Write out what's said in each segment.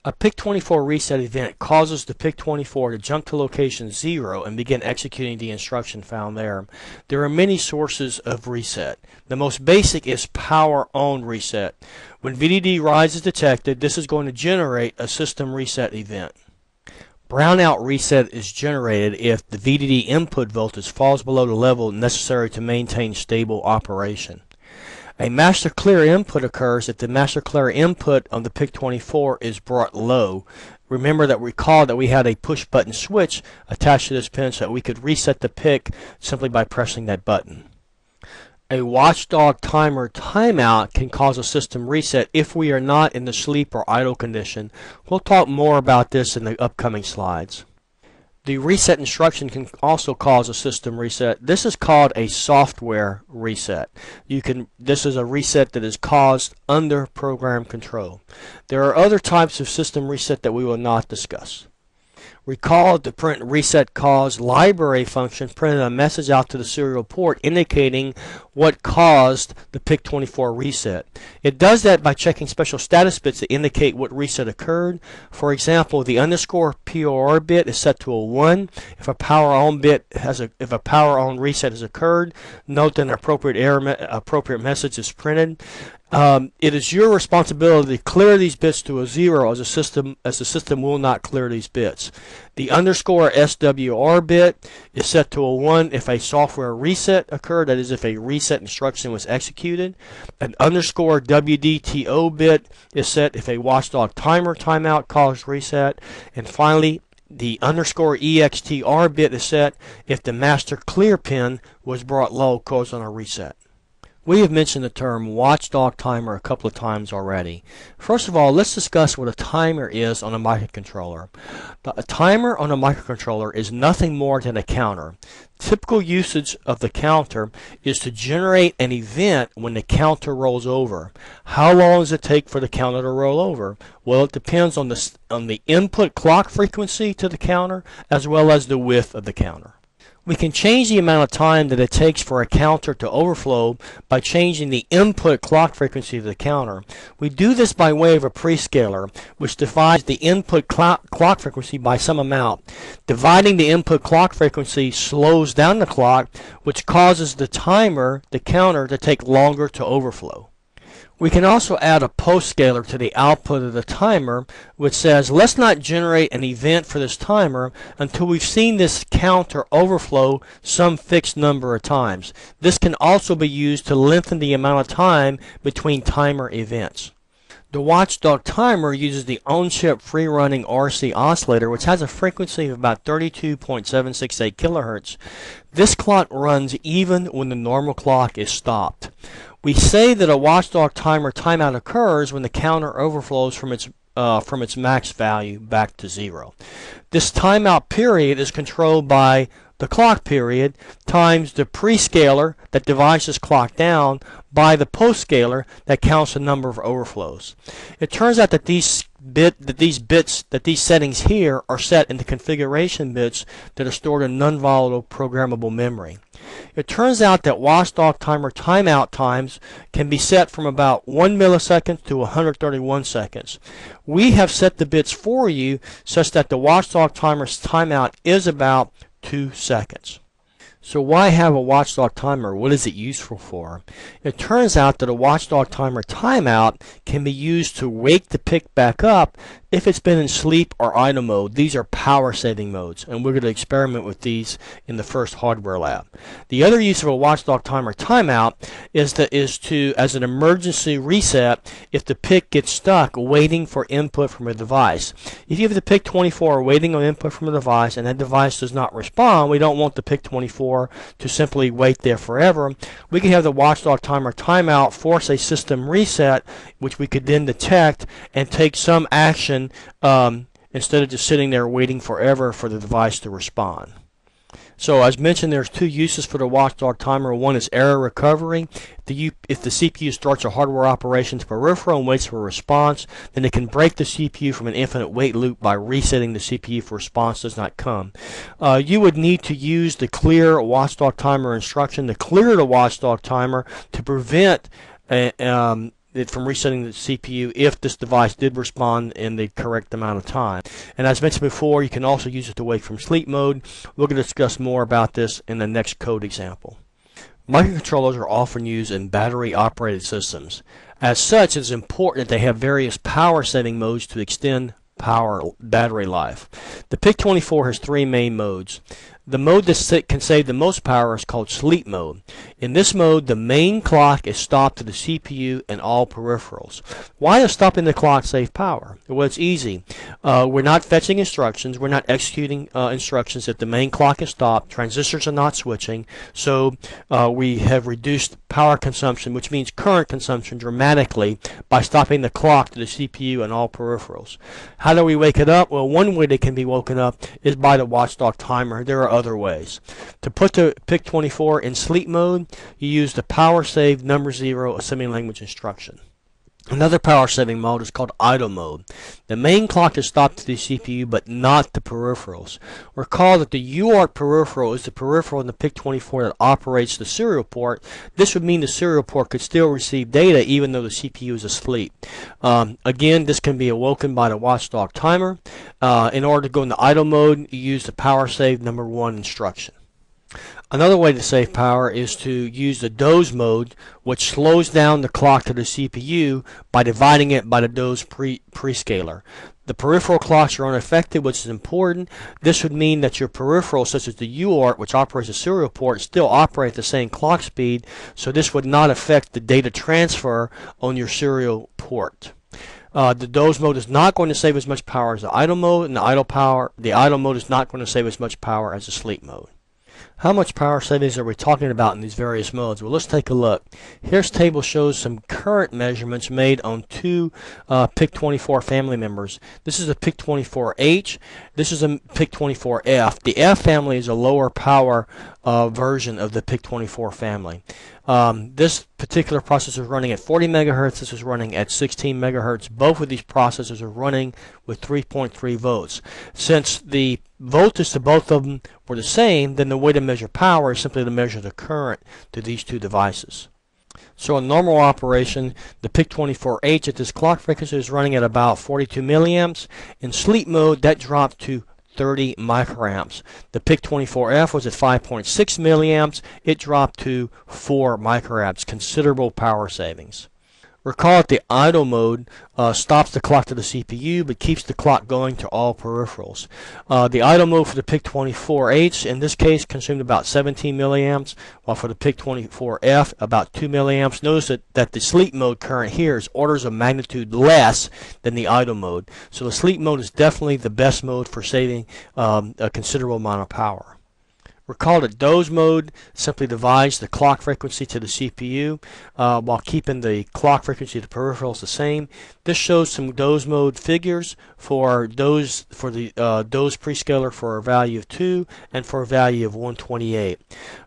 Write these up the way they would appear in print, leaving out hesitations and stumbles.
A PIC24 reset event causes the PIC24 to jump to location 0 and begin executing the instruction found there. There are many sources of reset. The most basic is power on reset. When VDD rise is detected, this is going to generate a system reset event. Brownout reset is generated if the VDD input voltage falls below the level necessary to maintain stable operation. A master clear input occurs if the master clear input of the PIC24 is brought low. Recall that we had a push button switch attached to this pin so that we could reset the PIC simply by pressing that button. A Watchdog Timer timeout can cause a system reset if we are not in the sleep or idle condition. We'll talk more about this in the upcoming slides. The reset instruction can also cause a system reset. This is called a software reset. This is a reset that is caused under program control. There are other types of system reset that we will not discuss. Recall that the print reset cause library function printed a message out to the serial port indicating what caused the PIC24 reset. It does that by checking special status bits that indicate what reset occurred. For example, the underscore POR bit is set to a 1. If a power on reset has occurred, note that an appropriate message is printed. It is your responsibility to clear these bits to a 0 as the system will not clear these bits. The underscore SWR bit is set to a 1 if a software reset occurred, that is if a reset instruction was executed. An underscore WDTO bit is set if a Watchdog Timer timeout caused reset. And finally, the underscore EXTR bit is set if the master clear pin was brought low causing a reset. We have mentioned the term Watchdog Timer a couple of times already. First of all, let's discuss what a timer is on a microcontroller. A timer on a microcontroller is nothing more than a counter. Typical usage of the counter is to generate an event when the counter rolls over. How long does it take for the counter to roll over? Well, it depends on the input clock frequency to the counter as well as the width of the counter. We can change the amount of time that it takes for a counter to overflow by changing the input clock frequency of the counter. We do this by way of a prescaler, which divides the input clock frequency by some amount. Dividing the input clock frequency slows down the clock, which causes the counter, to take longer to overflow. We can also add a postscaler to the output of the timer, which says, let's not generate an event for this timer until we've seen this counter overflow some fixed number of times. This can also be used to lengthen the amount of time between timer events. The Watchdog Timer uses the on-chip free-running RC oscillator, which has a frequency of about 32.768 kilohertz. This clock runs even when the normal clock is stopped. We say that a Watchdog Timer timeout occurs when the counter overflows from its max value back to 0. This timeout period is controlled by the clock period times the prescaler that divides this clock down by the postscaler that counts the number of overflows. It turns out that these settings here are set in the configuration bits that are stored in non-volatile programmable memory. It turns out that Watchdog Timer timeout times can be set from about 1 millisecond to 131 seconds. We have set the bits for you such that the Watchdog Timer's timeout is about 2 seconds. So why have a Watchdog Timer? What is it useful for? It turns out that a Watchdog Timer timeout can be used to wake the PIC back up if it's been in sleep or idle mode. These are power saving modes, and we're going to experiment with these in the first hardware lab. The other use of a Watchdog Timer timeout is as an emergency reset if the PIC gets stuck waiting for input from a device. If you have the PIC24 waiting on input from a device and that device does not respond, we don't want the PIC24 to simply wait there forever. We can have the Watchdog Timer timeout force a system reset, which we could then detect and take some action instead of just sitting there waiting forever for the device to respond. So as mentioned, there's two uses for the Watchdog Timer. One is error recovery. If the CPU starts a hardware operation to peripheral and waits for a response, then it can break the CPU from an infinite wait loop by resetting the CPU if a response does not come. You would need to use the clear Watchdog Timer instruction to clear the Watchdog Timer to prevent it from resetting the CPU if this device did respond in the correct amount of time. And as mentioned before, you can also use it to wake from sleep mode. We're going to discuss more about this in the next code example. Microcontrollers are often used in battery-operated systems. As such, it is important that they have various power-saving modes to extend battery life. The PIC24 has three main modes. The mode that can save the most power is called sleep mode. In this mode, the main clock is stopped to the CPU and all peripherals. Why does stopping the clock save power? Well, it's easy. We're not fetching instructions. We're not executing instructions if the main clock is stopped. Transistors are not switching. So we have reduced power consumption, which means current consumption, dramatically by stopping the clock to the CPU and all peripherals. How do we wake it up? Well, one way that can be woken up is by the Watchdog Timer. There are other ways. To put the PIC24 in sleep mode, you use the power save number 0 assembly language instruction. Another power saving mode is called idle mode. The main clock is stopped to the CPU but not the peripherals. Recall that the UART peripheral is the peripheral in the PIC24 that operates the serial port. This would mean the serial port could still receive data even though the CPU is asleep. Again, this can be awoken by the Watchdog Timer. In order to go into idle mode, you use the power save number 1 instruction. Another way to save power is to use the Doze mode, which slows down the clock to the CPU by dividing it by the Doze prescaler. The peripheral clocks are unaffected, which is important. This would mean that your peripherals, such as the UART, which operates a serial port, still operate at the same clock speed, so this would not affect the data transfer on your serial port. The Doze mode is not going to save as much power as the idle mode, and the idle mode is not going to save as much power as the sleep mode. How much power savings are we talking about in these various modes? Well, let's take a look. Here's a table shows some current measurements made on two PIC24 family members. This is a PIC24H. This is a PIC24F. The F family is a lower power version of the PIC24 family. This particular processor is running at 40 megahertz. This is running at 16 megahertz. Both of these processors are running with 3.3 volts. Since the voltage to both of them were the same, then the way to measure power is simply to measure the current to these two devices. So in normal operation, the PIC24H at this clock frequency is running at about 42 milliamps. In sleep mode, that dropped to 30 microamps. The PIC24F was at 5.6 milliamps. It dropped to 4 microamps. Considerable power savings. Recall that the idle mode stops the clock to the CPU but keeps the clock going to all peripherals. The idle mode for the PIC24H in this case consumed about 17 milliamps, while for the PIC24F about 2 milliamps. Notice that the sleep mode current here is orders of magnitude less than the idle mode. So the sleep mode is definitely the best mode for saving a considerable amount of power. Recall that Doze mode simply divides the clock frequency to the CPU while keeping the clock frequency to the peripherals the same. This shows some Doze mode figures for the Doze prescaler for a value of 2 and for a value of 128.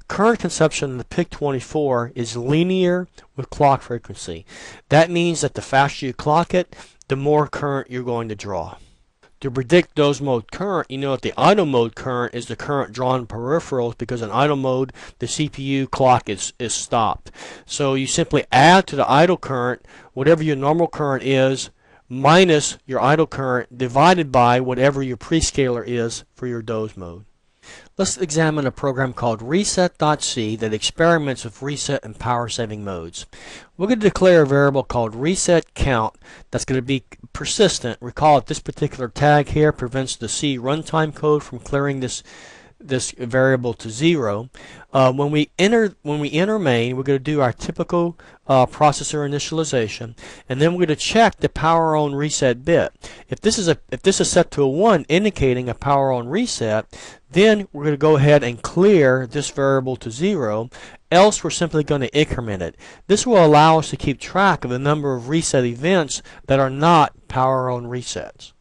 Current consumption in the PIC24 is linear with clock frequency. That means that the faster you clock it, the more current you're going to draw. To predict Doze mode current, you know that the idle mode current is the current drawn peripherals, because in idle mode the CPU clock is stopped. So you simply add to the idle current whatever your normal current is minus your idle current divided by whatever your prescaler is for your Doze mode. Let's examine a program called reset.c that experiments with reset and power saving modes. We're going to declare a variable called reset count that's going to be persistent. Recall that this particular tag here prevents the C runtime code from clearing this variable to 0. When we enter main, we're going to do our typical processor initialization, and then we're going to check the power on reset bit. If this is set to a 1, indicating a power on reset, then we're going to go ahead and clear this variable to 0. Else we're simply going to increment it. This will allow us to keep track of the number of reset events that are not power on resets.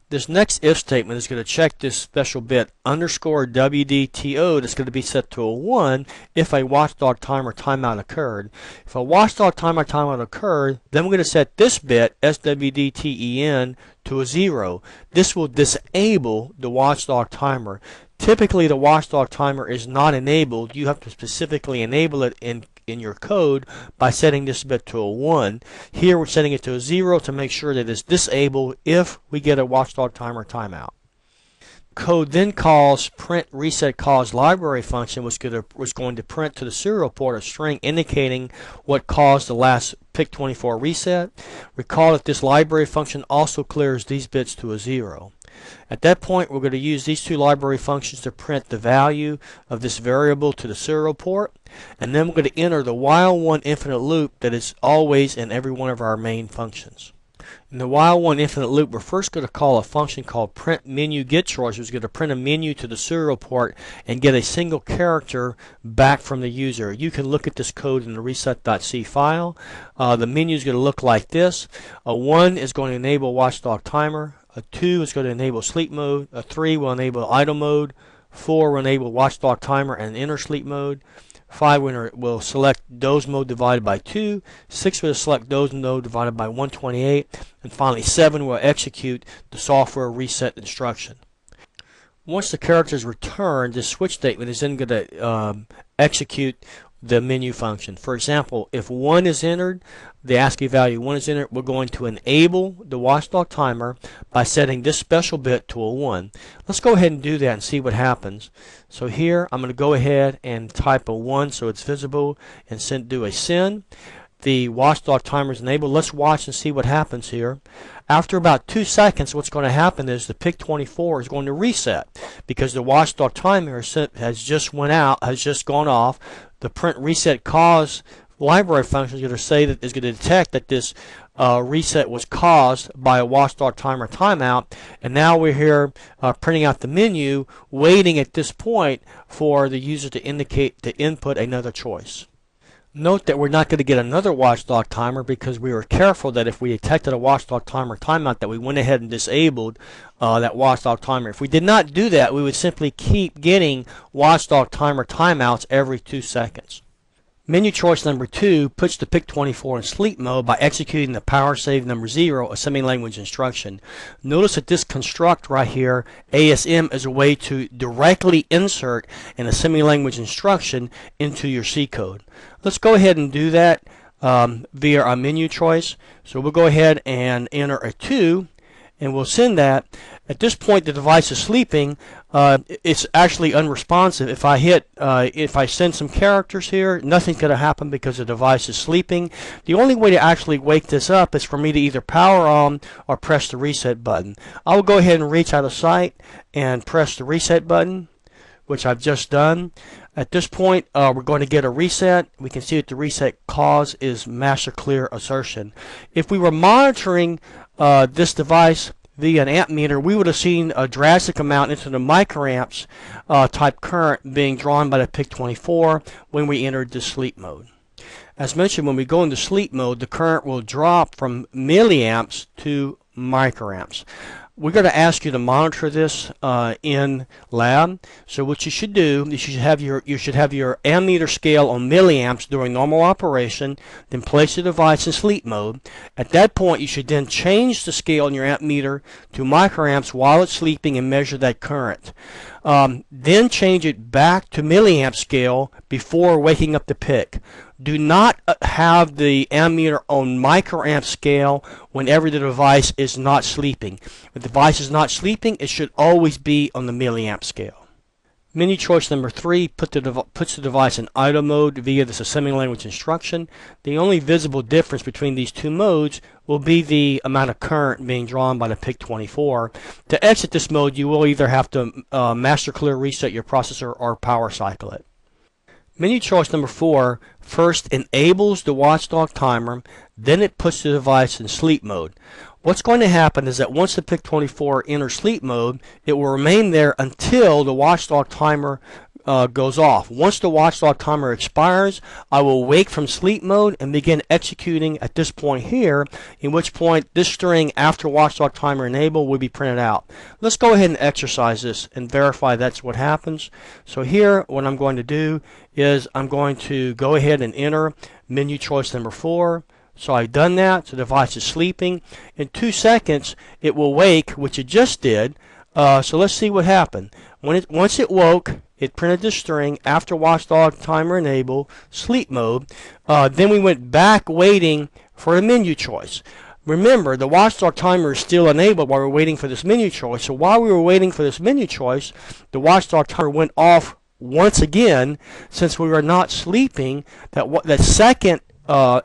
This next if statement is going to check this special bit _WDTO that's going to be set to a 1 if a Watchdog Timer timeout occurred. If a Watchdog Timer timeout occurred, then we're going to set this bit SWDTEN to a 0. This will disable the Watchdog Timer. Typically, the Watchdog Timer is not enabled. You have to specifically enable it in your code by setting this bit to a 1. Here we're setting it to a 0 to make sure that it's disabled if we get a Watchdog Timer timeout. Code then calls print reset cause library function, was going to print to the serial port a string indicating what caused the last PIC24 reset. Recall that this library function also clears these bits to a 0. At that point, we're going to use these two library functions to print the value of this variable to the serial port, and then we're going to enter the while infinite loop that is always in every one of our main functions. In the while infinite loop, we're first going to call a function called print menu get choice, which is going to print a menu to the serial port and get a single character back from the user. You can look at this code in the reset.c file. The menu is going to look like this. A 1 is going to enable Watchdog Timer. A 2 is going to enable sleep mode. A 3 will enable idle mode. 4 will enable Watchdog Timer and enter sleep mode. 5 will select Doze mode divided by 2. 6 will select Doze mode divided by 128. And finally 7 will execute the software reset instruction. Once the character is returned, this switch statement is then going to execute the menu function. For example, if 1 is entered, the ASCII value 1 is entered, we're going to enable the Watchdog Timer by setting this special bit to a 1. Let's go ahead and do that and see what happens. So here I'm going to go ahead and type a 1 so it's visible and do a send. The Watchdog Timer is enabled. Let's watch and see what happens here. After about 2 seconds, what's going to happen is the PIC24 is going to reset because the Watchdog Timer has just gone off. The print reset cause library function is going to say that is going to detect that this reset was caused by a Watchdog Timer timeout, and now we're here printing out the menu, waiting at this point for the user to input another choice. Note that we're not going to get another Watchdog Timer because we were careful that if we detected a Watchdog Timer timeout that we went ahead and disabled that Watchdog Timer. If we did not do that, we would simply keep getting Watchdog Timer timeouts every 2 seconds. Menu choice number 2 puts the PIC24 in sleep mode by executing the power save number 0, a semi-language instruction. Notice that this construct right here, ASM, is a way to directly insert an assembly-language instruction into your C code. Let's go ahead and do that via our menu choice. So we'll go ahead and enter a 2, and we'll send that. At this point, the device is sleeping. It's actually unresponsive. If I send some characters here, nothing's going to happen because the device is sleeping. The only way to actually wake this up is for me to either power on or press the reset button. I will go ahead and reach out of sight and press the reset button, which I've just done. At this point, we're going to get a reset. We can see that the reset cause is master clear assertion. If we were monitoring this device via an amp meter, we would have seen a drastic amount into the microamps type current being drawn by the PIC24 when we entered the sleep mode. As mentioned, when we go into sleep mode, the current will drop from milliamps to microamps. We're going to ask you to monitor this in lab. So what you should do, you should have your ammeter scale on milliamps during normal operation, then place the device in sleep mode. At that point, you should then change the scale on your ammeter to microamps while it's sleeping and measure that current. Then change it back to milliamp scale before waking up the PIC. Do not have the ammeter on microamp scale whenever the device is not sleeping. If the device is not sleeping, it should always be on the milliamp scale. Menu choice number 3 puts the device in idle mode via this assembly language instruction. The only visible difference between these two modes will be the amount of current being drawn by the PIC24. To exit this mode, you will either have to master clear reset your processor or power cycle it. Menu choice number 4 first enables the Watchdog Timer, then it puts the device in sleep mode. What's going to happen is that once the PIC24 enters sleep mode, it will remain there until the Watchdog Timer goes off. Once the Watchdog Timer expires, I will wake from sleep mode and begin executing at this point here, in which point this string after Watchdog Timer enable will be printed out. Let's go ahead and exercise this and verify that's what happens. So here, what I'm going to do is I'm going to go ahead and enter menu choice number 4. So I've done that. So the device is sleeping. In 2 seconds, it will wake, which it just did. So let's see what happened. Once it woke, it printed the string after Watchdog Timer enable, sleep mode. Then we went back waiting for a menu choice. Remember, the Watchdog Timer is still enabled while we're waiting for this menu choice. So while we were waiting for this menu choice, the Watchdog Timer went off once again. Since we were not sleeping, that second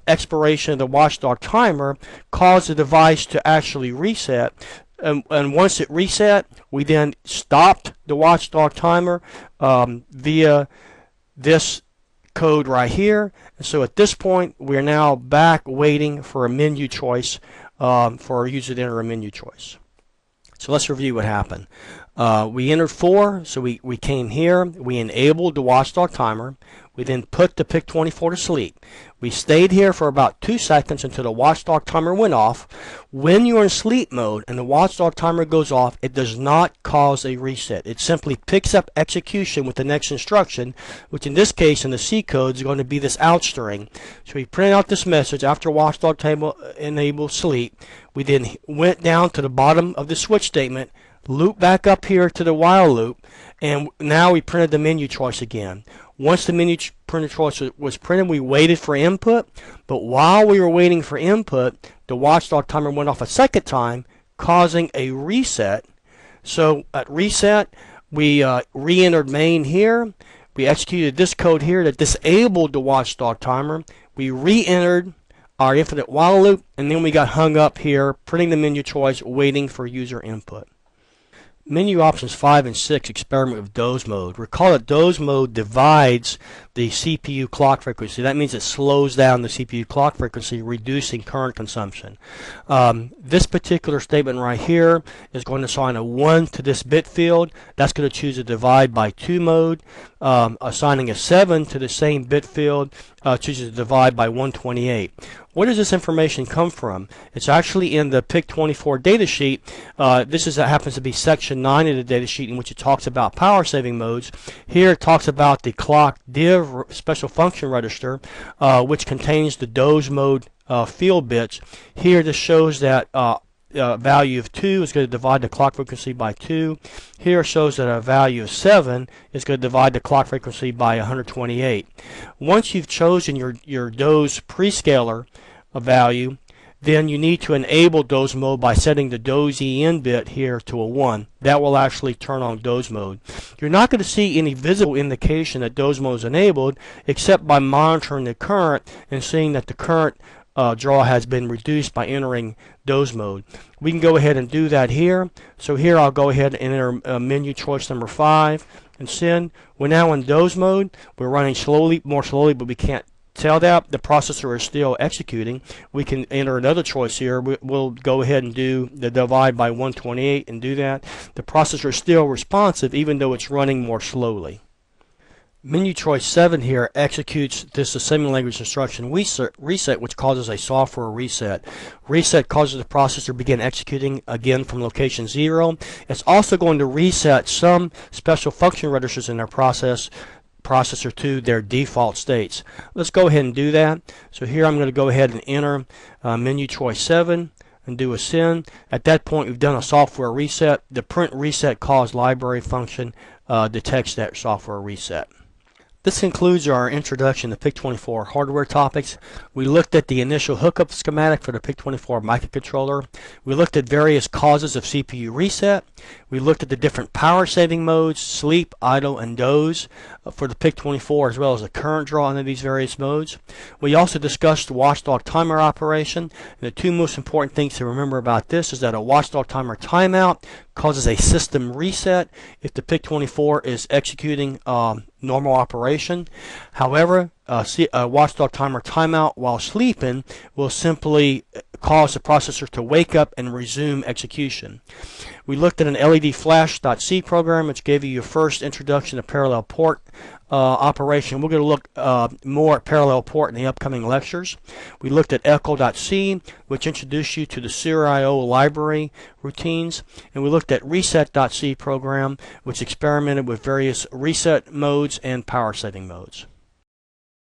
expiration of the Watchdog Timer caused the device to actually reset. And once it reset, we then stopped the Watchdog Timer via this code right here. And so at this point, we're now back waiting for a menu choice, for our user to enter a menu choice. So let's review what happened. We entered 4, so we came here, we enabled the Watchdog Timer, we then put the PIC24 to sleep. We stayed here for about 2 seconds until the Watchdog Timer went off. When you're in sleep mode and the Watchdog Timer goes off, it does not cause a reset. It simply picks up execution with the next instruction, which in this case in the C code is going to be this out string. So we print out this message after Watchdog Timer enable sleep. We then went down to the bottom of the switch statement, loop back up here to the while loop, and now we printed the menu choice again. Once the menu printer choice was printed, we waited for input, but while we were waiting for input, the Watchdog Timer went off a second time, causing a reset. So at reset, we re-entered main here, we executed this code here that disabled the Watchdog Timer, we re-entered our infinite while loop, and then we got hung up here, printing the menu choice, waiting for user input. Menu options 5 and 6 experiment with Doze mode. Recall that Doze mode divides the CPU clock frequency. That means it slows down the CPU clock frequency, reducing current consumption. This particular statement right here is going to assign a 1 to this bit field. That's going to choose a divide by 2 mode. Assigning a 7 to the same bit field chooses a divide by 128. Where does this information come from? It's actually in the PIC24 datasheet. This happens to be section 9 of the datasheet, in which it talks about power saving modes. Here it talks about the clock div special function register, which contains the Doze mode field bits. Here this shows that value of 2 is going to divide the clock frequency by 2. Here it shows that a value of 7 is going to divide the clock frequency by 128. Once you've chosen your Doze prescaler value, then you need to enable Doze mode by setting the Doze EN bit here to a 1. That will actually turn on Doze mode. You're not going to see any visible indication that Doze mode is enabled except by monitoring the current and seeing that the current draw has been reduced by entering Doze mode. We can go ahead and do that here. So here I'll go ahead and enter menu choice number 5 and send. We're now in Doze mode. We're running more slowly, but we can't tell that. The processor is still executing. We can enter another choice here. We'll go ahead and do the divide by 128 and do that. The processor is still responsive even though it's running more slowly. Menu choice 7 here executes this assembly language instruction reset, which causes a software reset. Reset causes the processor to begin executing again from location 0. It's also going to reset some special function registers in our processor to their default states. Let's go ahead and do that. So here I'm going to go ahead and enter menu choice 7 and do a send. At that point we've done a software reset. The print reset calls library function detects that software reset. This concludes our introduction to PIC24 hardware topics. We looked at the initial hookup schematic for the PIC24 microcontroller. We looked at various causes of CPU reset. We looked at the different power saving modes, sleep, idle, and doze for the PIC24, as well as the current draw into these various modes. We also discussed the Watchdog Timer operation. And the two most important things to remember about this is that a Watchdog Timer timeout causes a system reset if the PIC24 is executing normal operation. However, a Watchdog Timer timeout while sleeping will simply cause the processor to wake up and resume execution. We looked at an LED flash.c program, which gave you your first introduction to parallel port operation. We're going to look more at parallel port in the upcoming lectures. We looked at echo.c, which introduced you to the serial library routines, and we looked at reset.c program, which experimented with various reset modes and power saving modes.